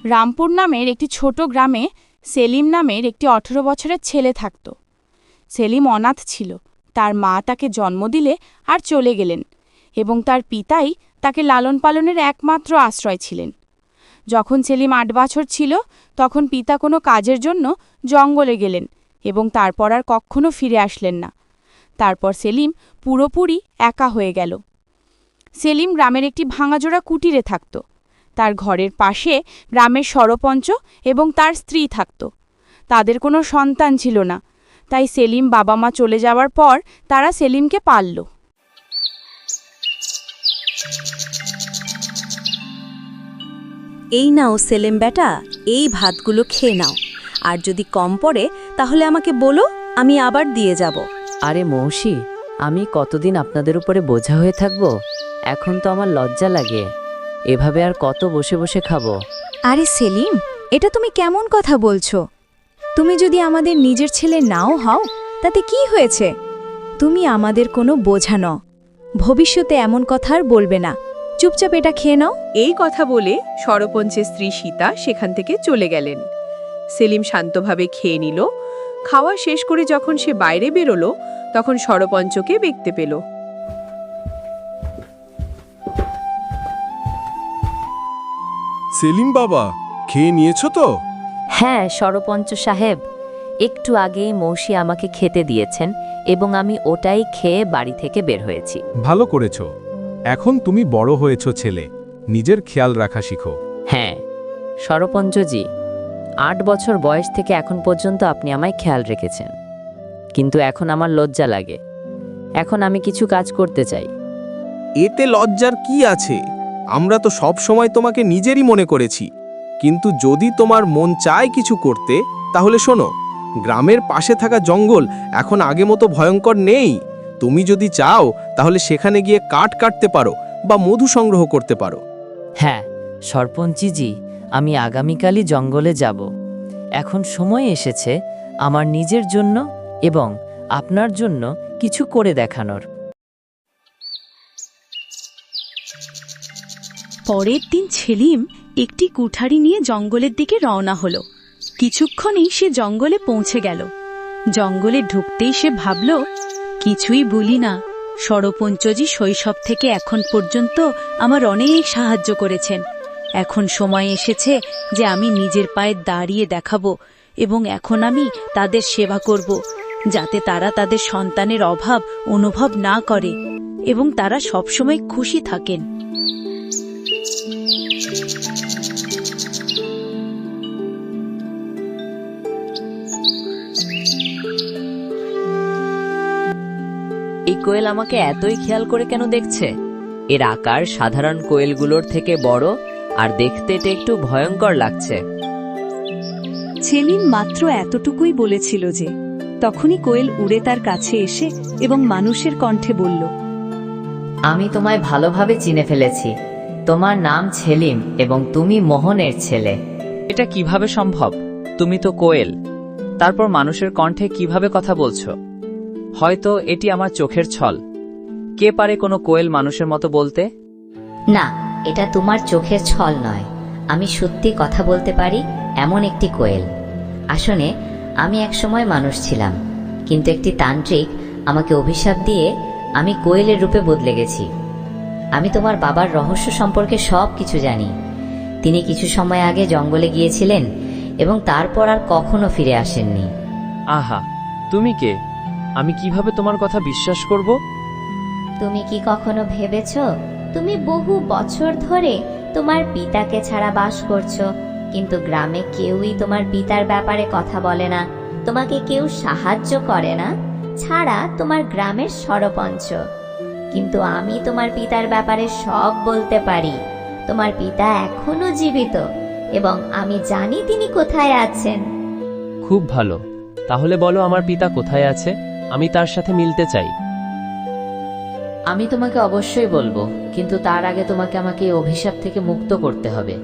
রামপুর নামের একটি ছোট গ্রামে সেলিম নামের একটি ১৮ বছরের ছেলে থাকত। সেলিম অনাথ ছিল। তার মা তাকে জন্ম দিলে আর চলে গেলেন এবং তার পিতাই তাকে লালন পালনের একমাত্র আশ্রয় ছিলেন। যখন সেলিম ৮ বছর ছিল তখন পিতা কোনো কাজের জন্য জঙ্গলে গেলেন এবং তারপর আর কখনো ফিরে আসলেন না। তারপর সেলিম পুরোপুরি একা হয়ে গেল। সেলিম গ্রামের একটি ভাঙাচোরা কুটিরে থাকত। তার ঘরের পাশে গ্রামের সরপঞ্চ এবং তার স্ত্রী থাকত। তাদের কোনো সন্তান ছিল না, তাই সেলিম বাবা মা চলে যাওয়ার পর তারা সেলিমকে পালল। এই নাও সেলিম বেটা, এই ভাতগুলো খেয়ে নাও, আর যদি কম পড়ে তাহলে আমাকে বলো, আমি আবার দিয়ে যাব। আরে মৌসি, আমি কতদিন আপনাদের উপরে বোঝা হয়ে থাকব? এখন তো আমার লজ্জা লাগে। এভাবে আর কত বসে বসে খাবো? আরে সেলিম, এটা তুমি কেমন কথা বলছো? তুমি যদি আমাদের নিজের ছেলে নাও হও তাতে কি হয়েছে? তুমি আমাদের কোনো বোঝা নও। ভবিষ্যতে এমন কথা আর বলবে না। চুপচাপ এটা খেয়ে নাও। এই কথা বলে সরপঞ্চের স্ত্রী সীতা সেখান থেকে চলে গেলেন। সেলিম শান্তভাবে খেয়ে নিল। খাওয়া শেষ করে যখন সে বাইরে বেরোলো তখন সরপঞ্চকে দেখতে পেল। সেলিম বাবা, খেয়ে নিয়েছ তো? হ্যাঁ সরপঞ্চ সাহেব, একটু আগেই মৌসি আমাকে খেতে দিয়েছেন এবং আমি ওটাই খেয়ে বাড়ি থেকে বের হয়েছি। ভালো করেছো। এখন তুমি বড় হয়েছ ছেলে, নিজের খেয়াল রাখা শিখো। হ্যাঁ সরপঞ্চজি, ৮ বছর বয়স থেকে এখন পর্যন্ত আপনি আমায় খেয়াল রেখেছেন, কিন্তু এখন আমার লজ্জা লাগে। এখন আমি কিছু কাজ করতে চাই। এতে লজ্জার কি আছে? আমরা তো সব সময় তোমাকে নিজেরই মনে করেছি। কিন্তু যদি তোমার মন চায় কিছু করতে, তাহলে শোনো, গ্রামের পাশে থাকা জঙ্গল এখন আগে মতো ভয়ঙ্কর নেই। তুমি যদি চাও তাহলে সেখানে গিয়ে কাঠ কাটতে পারো বা মধু সংগ্রহ করতে পারো। হ্যাঁ সরপঞ্চজি, আমি আগামীকালই জঙ্গলে যাব। এখন সময় এসেছে আমার নিজের জন্য এবং আপনার জন্য কিছু করে দেখানোর। পরের দিন সেলিম একটি কুঠারি নিয়ে জঙ্গলের দিকে রওনা হলো। কিছুক্ষণেই সে জঙ্গলে পৌঁছে গেল। জঙ্গলে ঢুকতেই সে ভাবল, কিছুই ভুলি না, সরপঞ্চজি শৈশব থেকে এখন পর্যন্ত আমার অনেক সাহায্য করেছেন। এখন সময় এসেছে যে আমি নিজের পায়ে দাঁড়িয়ে দেখাবো এবং এখন আমি তাদের সেবা করব, যাতে তারা তাদের সন্তানের অভাব অনুভব না করে এবং তারা সবসময় খুশি থাকেন। এই কোয়েল আমাকে এতই খেয়াল করে কেন দেখছে? এর আকার সাধারণ কোয়েলগুলোর থেকে বড় আর দেখতে এটা একটু ভয়ঙ্কর লাগছে। সেলিম মাত্র এতটুকুই বলেছিল যে তখনই কোয়েল উড়ে তার কাছে এসে এবং মানুষের কণ্ঠে বলল, আমি তোমায় ভালোভাবে চিনে ফেলেছি। তোমার নাম সেলিম এবং তুমি মোহনের ছেলে। এটা কিভাবে সম্ভব? তুমি তো কোয়েল, তারপর মানুষের কণ্ঠে কিভাবে কথা বলছো? হয়তো এটি আমার চোখের ছল। কে পারে কোনো কোয়েল মানুষের মতো বলতে? না, এটা তোমার চোখের ছল নয়। আমি সত্যি কথা বলতে পারি এমন একটি কোয়েল। আসলে আমি একসময় মানুষ ছিলাম, কিন্তু একটি তান্ত্রিক আমাকে অভিশাপ দিয়ে আমি কোয়েলের রূপে বদলে গেছি। আমি তোমার বাবার রহস্য সম্পর্কে সব কিছু জানি। তিনি কিছু সময় আগে জঙ্গলে গিয়েছিলেন এবং তারপর আর কখনো ফিরে আসেননি। আহা, তুমি কে? আমি কিভাবে তোমার কথা বিশ্বাস করব? তুমি কি কখনো ভেবেছ তুমি বহু বছর ধরে তোমার পিতাকে ছাড়া বাস করছো, কিন্তু গ্রামে কেউই তোমার পিতার ব্যাপারে কথা বলে না, তোমাকে কেউ সাহায্য করে না, ছাড়া তোমার গ্রামের সরপঞ্চ। কিন্তু আমি তোমার পিতার ব্যাপারে সব বলতে পারি। তোমার পিতা এখনো জীবিত এবং আমি জানি তিনি কোথায় আছেন। খুব ভালো, তাহলে বলো আমার পিতা কোথায় আছে? আমি তার সাথে মিলতে চাই। আমি তোমাকে অবশ্যই বলবো, কিন্তু তার আগে তোমাকে আমাকে এই অভিশাপ থেকে মুক্ত করতে হবে।